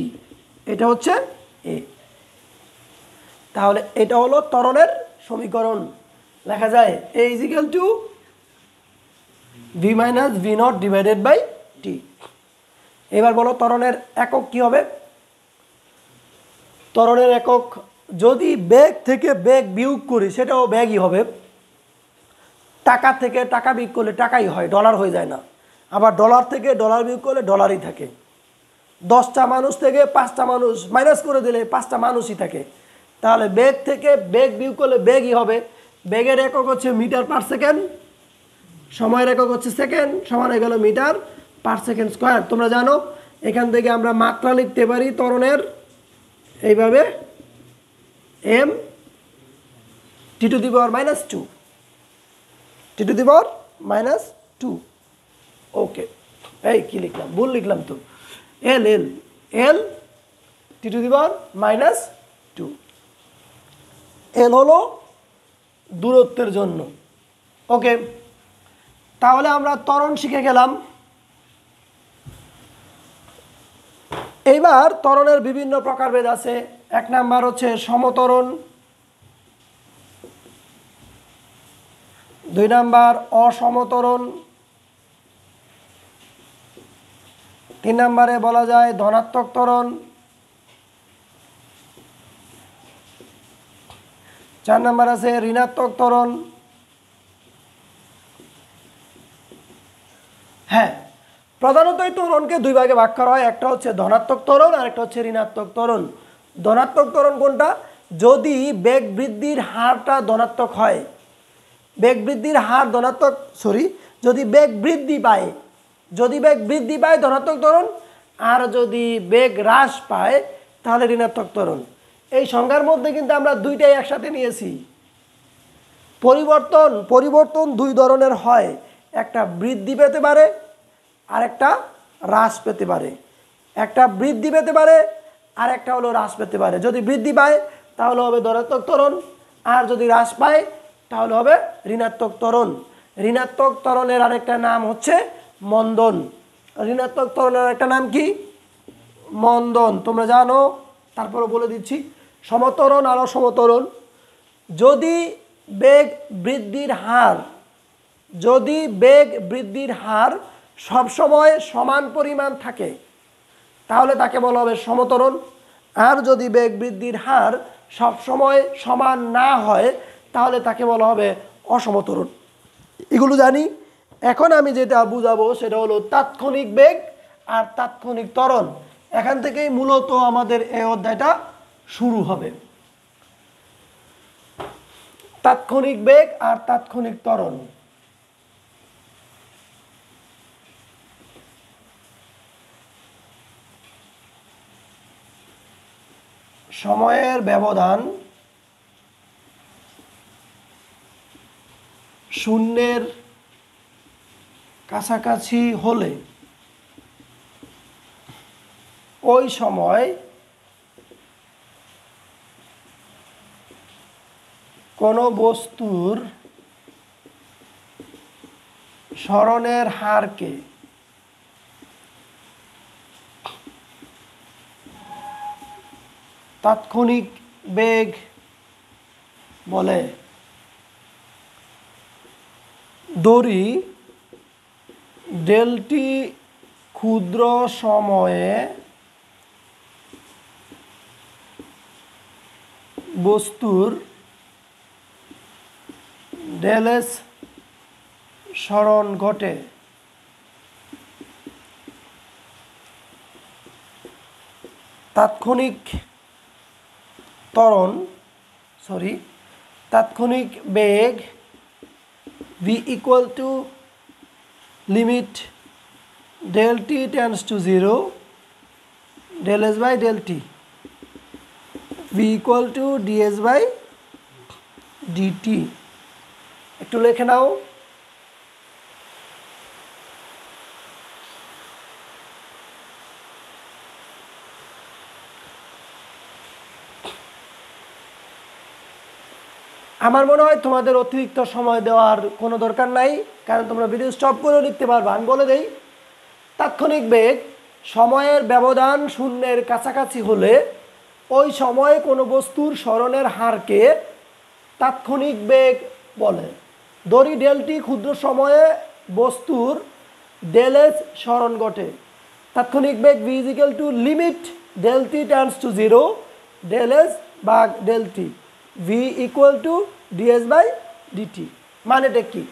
এটা হচ্ছে এ। তাহলে এটা হলো ত্বরণের সমীকরণ। লেখা যায় A is equal to V minus V naught divided by T. এবার বলো ত্বরণের একক কি হবে? ত্বরণের একক যদি বেগ থেকে বেগ বিয়োগ করি সেটাও বেগই হবে। টাকা থেকে টাকা বিয়োগ করলে টাকাই হয়, ডলার হয়ে যায় না। আবার ডলার থেকে ডলার বিয়োগ করলে ডলারই থাকে। 10টা মানুষ থেকে 5টা মানুষ মাইনাস করে দিলে 5টা মানুষই থাকে। তাহলে বেগ থেকে বেগ বিয়োগ করলে বেগই হবে। বেগের একক হচ্ছে মিটার পার সেকেন্ড, সময়ের একক হচ্ছে সেকেন্ড, সমান হয়ে গেল মিটার পার সেকেন্ড স্কোয়ার। তোমরা জানো এখান থেকে আমরা মাত্রা লিখতে পারি ত্বরণের এইভাবে m t to the power minus 2, t to the power minus 2। Okay, এই কি লিখলাম? ভুল লিখলাম তো। এল এল এল টি টু দি পাওয়ার মাইনাস 2। এল হলো দূরত্বের জন্য। ওকে, তাহলে আমরা ত্বরণ শিখে গেলাম। এইবার ত্বরণের বিভিন্ন প্রকারভেদ আছে। 1 নাম্বার হচ্ছে সমত্বরণ, 2 নাম্বার অসমত্বরণ, 3 নাম্বারে বলা যায় ধনাত্মক ত্বরণ, 4 নাম্বার আছে ঋণাত্মক ত্বরণ। হ্যাঁ, প্রধানত এই ত্বরণকে 2 ভাগে ভাগ করা হয়। একটা হচ্ছে ধনাত্মক ত্বরণ আর একটা হচ্ছে ঋণাত্মক ত্বরণ। ধনাত্মক ত্বরণ কোনটা? যদি বেগ বৃদ্ধির হারটা ধনাত্মক হয়, বেগ বৃদ্ধির হার ধনাত্মক, যদি বেগ বৃদ্ধি পায়, যদি বেগ বৃদ্ধি পায় ধনাত্মক ত্বরণ, আর যদি বেগ হ্রাস পায় তাহলে ঋণাত্মক ত্বরণ। এই সংজ্ঞার মধ্যে কিন্তু আমরা দুইটাই একসাথে নিয়েছি। পরিবর্তন 2 ধরনের হয়, একটা বৃদ্ধি পেতে পারে আর একটা হ্রাস পেতে পারে। একটা বৃদ্ধি পেতে পারে আর একটা হলো হ্রাস পেতে পারে। যদি বৃদ্ধি পায় তাহলে হবে ধনাত্মক ত্বরণ, আর যদি হ্রাস পায় তাহলে হবে ঋণাত্মক ত্বরণ। ঋণাত্মক ত্বরণের আরেকটা নাম হচ্ছে মন্দন। ঋণাত্মক ত্বরণের একটা নাম কি? মন্দন। তোমরা জানো, তারপরে বলে দিচ্ছি। সমত্বরণ আর অসমত্বরণ। যদি বেগ বৃদ্ধির হার সবসময় সমান পরিমাণ থাকে তাহলে তাকে বলা হবে সমত্বরণ। আর যদি বেগ বৃদ্ধির হার সবসময় সমান না হয় তাহলে তাকে বলা হবে অসমত্বরণ। এগুলো জানি। এখন আমি যেটা বুঝাবো সেটা হলো তাৎক্ষণিক বেগ আর তাৎক্ষণিক ত্বরণ। এখান থেকেই মূলত আমাদের এই অধ্যায়টা শুরু হবে। তাৎক্ষণিক বেগ আর তাৎক্ষণিক ত্বরণ। সময়ের ব্যবধান শূন্যের কাছাকাছি হলে ওই সময় কোনো বস্তুর সরণের হারকে তাৎক্ষণিক বেগ বলে। দড়ি ডেলটি ক্ষুদ্র সময়ে বস্তুর ডেলএস সরণ ঘটে। তাৎক্ষণিক বেগ v equal to limit del t tends to 0 del s by del t, v equal to ds by dt। একটু লিখে নাও। আমার মনে হয় তোমাদের অতিরিক্ত সময় দেওয়ার কোনো দরকার নাই, কারণ তোমরা ভিডিও স্টপ করেও লিখতে পারবে। আমি বলে দেই, তাৎক্ষণিক বেগ সময়ের ব্যবধান শূন্যের কাছাকাছি হলে ওই সময়ে কোনো বস্তুর সরণের হারকে তাৎক্ষণিক বেগ বলে। দড়ি ডেলটি ক্ষুদ্র সময়ে বস্তুর ডেলএস সরণ ঘটে। তাৎক্ষণিক বেগ v is equal to limit del t tends to 0 del s ভাগ del t, v equal to ds by dt। মানেটা কি?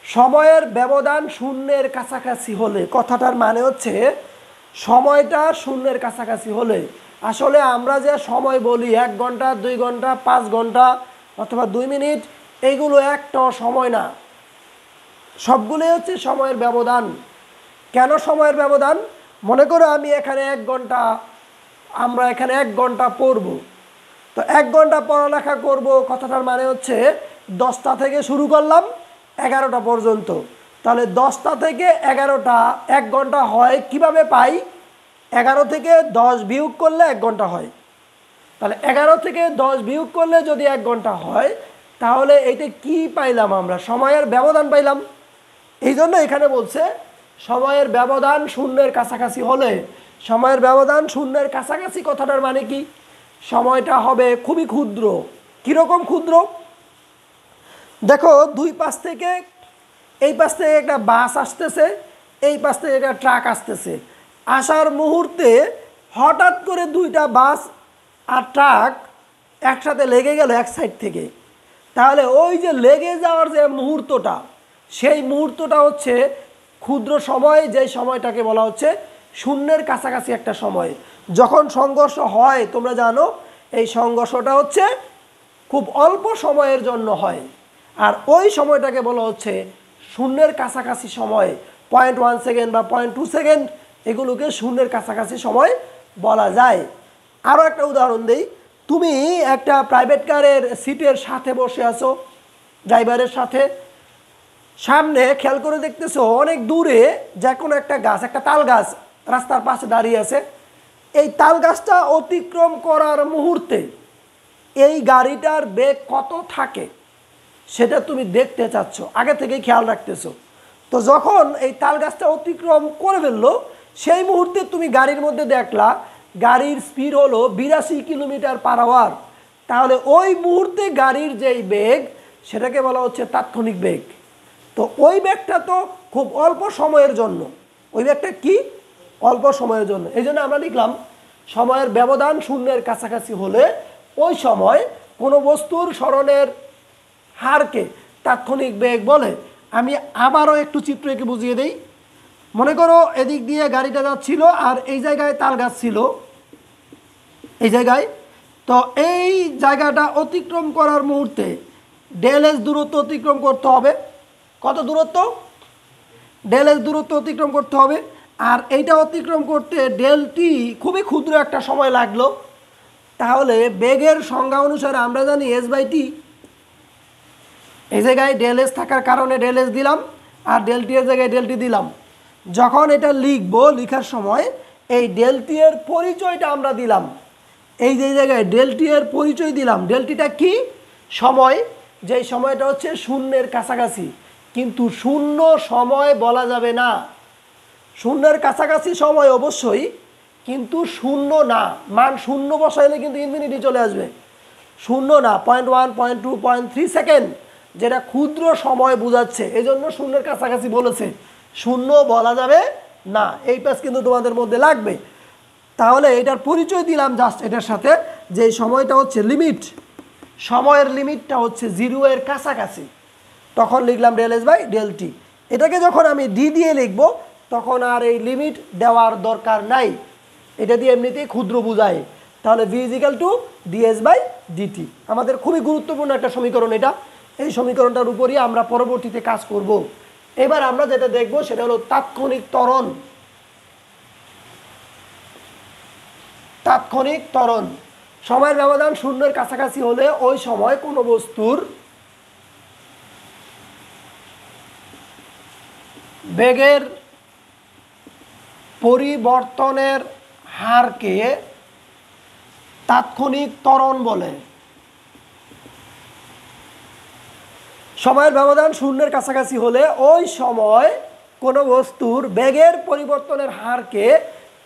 সময়ের ব্যবধান শূন্যের কাছাকাছি হলে, কথাটার মানে হচ্ছে সময়টা শূন্যের কাছাকাছি হলে। আসলে আমরা যে সময় বলি 1 ঘন্টা 2 ঘন্টা 5 ঘন্টা অথবা 2 মিনিট, এইগুলো একটা সময় না, সবগুলোই হচ্ছে সময়ের ব্যবধান। কেন সময়ের ব্যবধান? মনে করো আমি এখানে 1 ঘন্টা, আমরা এখানে 1 ঘন্টা পড়ব, তো 1 ঘন্টা পড়ালেখা করব, কথাটার মানে হচ্ছে 10টা থেকে শুরু করলাম 11টা পর্যন্ত। তাহলে 10টা থেকে 11টা 1 ঘন্টা হয় কিভাবে পাই? 11 থেকে 10 বিয়োগ করলে 1 ঘন্টা হয়। তাহলে 11 থেকে 10 বিয়োগ করলে যদি 1 ঘন্টা হয়, তাহলে এইটা কি পাইলাম? আমরা সময়ের ব্যবধান পাইলাম। এই জন্য এখানে বলছে সময়ের ব্যবধান শূন্যের কাছাকাছি হলে। সময়ের ব্যবধান শূন্যের কাছাকাছি কথাটার মানে কি? সময়টা হবে খুবই ক্ষুদ্র। কীরকম ক্ষুদ্র? দেখো, দুই পাশ থেকে, এই পাশ থেকে একটা বাস আসতেছে, এই পাশ থেকে একটা ট্রাক আসতেছে। আসার মুহূর্তে হঠাৎ করে দুইটা বাস আর ট্রাক একসাথে লেগে গেল এক সাইড থেকে। তাহলে ওই যে লেগে যাওয়ার যে মুহূর্তটা, সেই মুহূর্তটা হচ্ছে ক্ষুদ্র সময়, যেই সময়টাকে বলা হচ্ছে শূন্যের কাছাকাছি একটা সময়। যখন সংঘর্ষ হয়, তোমরা জানো এই সংঘর্ষটা হচ্ছে খুব অল্প সময়ের জন্য হয়, আর ওই সময়টাকে বলা হচ্ছে শূন্যের কাছাকাছি সময়। 0.1 সেকেন্ড বা 0.2 সেকেন্ড, এগুলোকে শূন্যের কাছাকাছি সময় বলা যায়। আরও একটা উদাহরণ দিই, তুমি একটা প্রাইভেট কারের সিটের সাথে বসে আছো, ড্রাইভারের সাথে। সামনে খেয়াল করে দেখতেছো অনেক দূরে যে কোনো একটা গাছ, একটা তাল গাছ রাস্তার পাশে দাঁড়িয়ে আছে। এই তাল গাছটা অতিক্রম করার মুহূর্তে এই গাড়িটার বেগ কত থাকে সেটা তুমি দেখতে চাচ্ছ, আগে থেকেই খেয়াল রাখতেছো। তো যখন এই তাল গাছটা অতিক্রম করে ফেললো, সেই মুহূর্তে তুমি গাড়ির মধ্যে দেখলা গাড়ির স্পিড হলো 82 কিলোমিটার পার আওয়ার। তাহলে ওই মুহূর্তে গাড়ির যেই বেগ, সেটাকে বলা হচ্ছে তাৎক্ষণিক বেগ। তো ওই বেগটা তো খুব অল্প সময়ের জন্য, ওই বেগটা কি? অল্প সময়ের জন্য। এই জন্য আমরা লিখলাম সময়ের ব্যবধান শূন্যের কাছাকাছি হলে ওই সময় কোনো বস্তুর সরণের হারকে তাৎক্ষণিক বেগ বলে। আমি আবারও একটু চিত্র এঁকে বুঝিয়ে দিই। মনে করো এদিক দিয়ে গাড়িটা যাচ্ছিল, আর এই জায়গায় তাল গাছ ছিল, এই জায়গায়। তো এই জায়গাটা অতিক্রম করার মুহূর্তে ডেল এস দূরত্ব অতিক্রম করতে হবে। কত দূরত্ব? ডেল এস দূরত্ব অতিক্রম করতে হবে। আর এইটা অতিক্রম করতে ডেল টি খুবই ক্ষুদ্র একটা সময় লাগলো। তাহলে বেগের সংজ্ঞা অনুসারে আমরা জানি এস বাই টি। এই জায়গায় ডেল এস থাকার কারণে ডেল এস দিলাম, আর ডেল টি এর জায়গায় ডেল টি দিলাম। যখন এটা লিখবো, লেখার সময় এই ডেল টি এর পরিচয়টা আমরা দিলাম, এই যে জায়গায় ডেল টি এর পরিচয় দিলাম। ডেল টিটা কি? সময়, যেই সময়টা হচ্ছে শূন্যের কাছাকাছি, কিন্তু শূন্য সময় বলা যাবে না। শূন্যের কাছাকাছি সময় অবশ্যই, কিন্তু শূন্য না। মান শূন্য বসাইলে কিন্তু ইনফিনিটি চলে আসবে। শূন্য না, 0.1, 0.2, 0.3 সেকেন্ড, যেটা ক্ষুদ্র সময় বোঝাচ্ছে, এই জন্য শূন্যের কাছাকাছি বলেছে। শূন্য বলা যাবে না, এই পেজ কিন্তু তোমাদের মধ্যে লাগবে। তাহলে এটার পরিচয় দিলাম জাস্ট এটার সাথে, যে সময়টা হচ্ছে লিমিট, সময়ের লিমিটটা হচ্ছে 0 এর কাছাকাছি, তখন লিখলাম del s by del t. এটাকে যখন আমি ডি দিয়ে লিখবো, তখন আর এই লিমিট দেওয়ার দরকার নাই, এটা দিয়ে এমনিতেই ক্ষুদ্র বোঝায়। তাহলে v is equal to DS by dt. আমাদের খুবই গুরুত্বপূর্ণ একটা সমীকরণ এটা। এই সমীকরণটার উপরই আমরা পরবর্তীতে কাজ করব। এবার আমরা যেটা দেখব সেটা হলো তাৎক্ষণিক ত্বরণ। তাৎক্ষণিক ত্বরণ, সময়ের ব্যবধান শূন্যের কাছাকাছি হলে ওই সময় কোনো বস্তুর বেগের পরিবর্তনের হারকে তাৎক্ষণিক ত্বরণ বলে। সময়ের ব্যবধান শূন্যের কাছাকাছি হলে ওই সময় কোনো বস্তুর বেগের পরিবর্তনের হারকে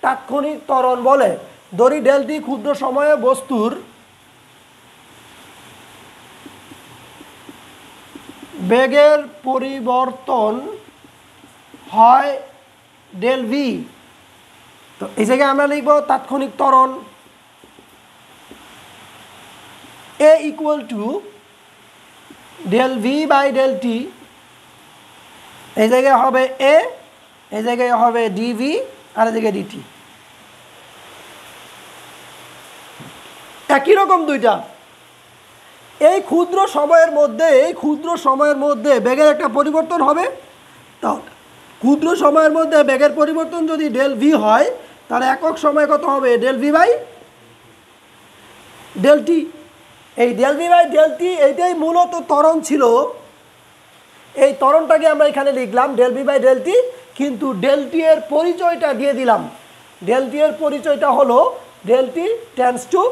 তাৎক্ষণিক ত্বরণ বলে। ধরি ডেল টি ক্ষুদ্র সময়ে বস্তুর বেগের পরিবর্তন হয় ডেল ভি। তো এই জায়গায় আমরা লিখব তাৎক্ষণিক ত্বরণ A equal to del V by del T. এই জায়গায় হবে এ, এই জায়গায় হবে ডিভি, আর এই জায়গায় ডিটি। একই রকম দুইটা। এই ক্ষুদ্র সময়ের মধ্যে বেগের একটা পরিবর্তন হবে। তাহলে ক্ষুদ্র সময়ের মধ্যে বেগের পরিবর্তন যদি ডেল ভি হয়, তাহলে একক সময় কত হবে? Del V by del T. এই del V by del T এইটাই মূলত ত্বরণ ছিল। এই ত্বরণটাকে আমরা এখানে লিখলাম del V by del T, কিন্তু ডেল টি এর পরিচয়টা দিয়ে দিলাম। ডেল টি এর পরিচয়টা হলো del T tends to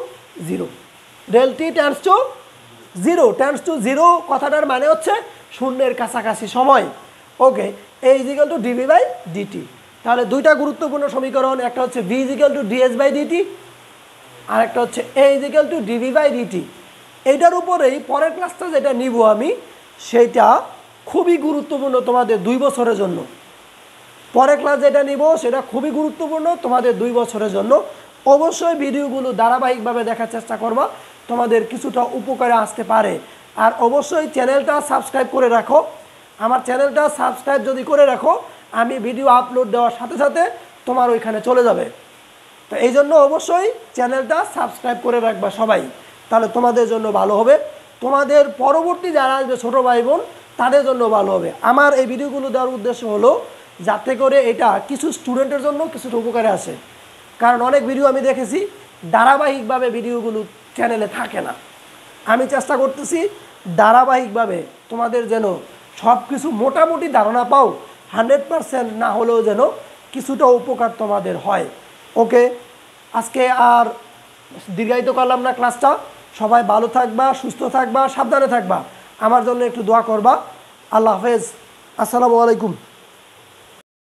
0। Del T tends to 0, tends to 0 কথাটার মানে হচ্ছে শূন্যের কাছাকাছি সময়। Okay, A is equal to D V by D T. তাহলে দুইটা গুরুত্বপূর্ণ সমীকরণ, একটা হচ্ছে V is equal to DS by D T, আর একটা হচ্ছে A is equal to D V by D T. এইটার উপরেই পরের ক্লাসটা যেটা নিব আমি, সেইটা খুবই গুরুত্বপূর্ণ তোমাদের 2 বছরের জন্য। পরের ক্লাস যেটা নিব সেটা খুবই গুরুত্বপূর্ণ তোমাদের 2 বছরের জন্য। অবশ্যই ভিডিওগুলো ধারাবাহিকভাবে দেখার চেষ্টা করবা, তোমাদের কিছুটা উপকারে আসতে পারে। আর অবশ্যই চ্যানেলটা সাবস্ক্রাইব করে রাখো। আমার চ্যানেলটা সাবস্ক্রাইব যদি করে রাখো, আমি ভিডিও আপলোড দেওয়ার সাথে সাথে তোমার ওইখানে চলে যাবে। তো এই জন্য অবশ্যই চ্যানেলটা সাবস্ক্রাইব করে রাখবা সবাই, তাহলে তোমাদের জন্য ভালো হবে। তোমাদের পরবর্তী যারা আসবে ছোটো ভাই বোন, তাদের জন্য ভালো হবে। আমার এই ভিডিওগুলো দেওয়ার উদ্দেশ্য হলো যাতে করে এটা কিছু স্টুডেন্টের জন্য কিছুটা উপকারে আসে। কারণ অনেক ভিডিও আমি দেখেছি ধারাবাহিকভাবে ভিডিওগুলো চ্যানেলে থাকে না। আমি চেষ্টা করতেছি ধারাবাহিকভাবে তোমাদের যেন সব কিছু মোটামুটি ধারণা পাও, 100% না হলেও যেন কিছুটা উপকার তোমাদের হয়। ওকে, আজকে আর দীর্ঘায়িত করলাম না ক্লাসটা। সবাই ভালো থাকবা, সুস্থ থাকবা, সাবধানে থাকবা। আমার জন্য একটু দোয়া করবা। আল্লাহ হাফেজ, আসসালামু আলাইকুম।